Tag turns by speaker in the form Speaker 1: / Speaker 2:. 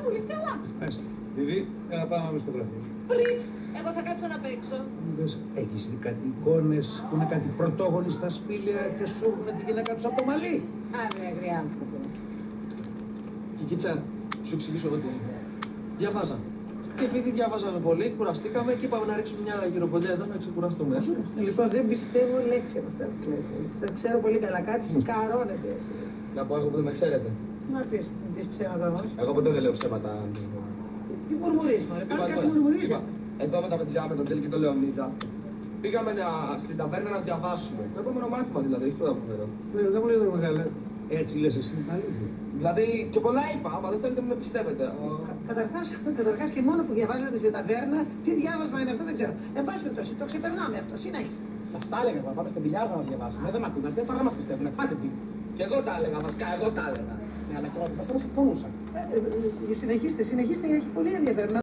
Speaker 1: πολύ καλά.
Speaker 2: Μάλιστα. Βιβί, έλα πάμε στο γραφείο.
Speaker 1: Πριτς, εγώ θα κάτσω να παίξω.
Speaker 2: Έχεις δει κάτι εικόνες που είναι κάτι πρωτόγονοι στα σπήλαια και σου έχουν τη γυναίκα τους από το μαλλί?
Speaker 1: Ανέγρι άνθρωπο.
Speaker 3: Κικίτσα, σου εξηγήσω εγώ τι είναι. Διαβάζα. Και επειδή διαβάζαμε πολύ, κουραστήκαμε και είπαμε να ρίξουμε μια γυροπολιά εδώ να ξεκουραστούμε.
Speaker 1: Λοιπόν, δεν πιστεύω λέξη από αυτά που λέτε. Θα ξέρω πολύ καλά. Κάτι σκαρώνετε εσείς.
Speaker 3: Να πω εγώ που δεν με ξέρετε.
Speaker 1: Να πεις ψέματα όμως.
Speaker 3: Εγώ ποτέ δεν λέω ψέματα.
Speaker 1: Τι μουρμουρείς, μωρέ. Πάλι κάτι μουρμουρίζετε.
Speaker 3: Εδώ με τα παιδιά, με τον Τέλη και τον Λεωνίδα. Πήγαμε στην ταβέρνα να διαβάσουμε. Το επόμενο μάθημα δηλαδή, έχει τώρα που φέρω.
Speaker 2: Δεν μου λέει μεγάλα. Έτσι λες εσύ την αλήθεια.
Speaker 3: Δηλαδή και πολλά είπα, άμα δεν θέλετε με πιστεύετε.
Speaker 1: Καταρχάς και μόνο που διαβάζετε στην ταβέρνα, τι διάβασμα είναι αυτό δεν ξέρω. Εν πάση περιπτώσει, το ξεπερνάμε αυτό. Συνέχισε.
Speaker 3: Σας τα έλεγα, να πάμε στην πιλιάργα να διαβάσουμε. Δεν με ακούγατε, τώρα δεν μας πιστεύουν. Πάτε πει. Και εγώ τα έλεγα, βασικά, εγώ τα έλεγα. Ναι, αλλά και εγώ, μας όμως συμφωνούσα.
Speaker 1: Συνεχίστε, έχει πολύ ενδιαφέρον.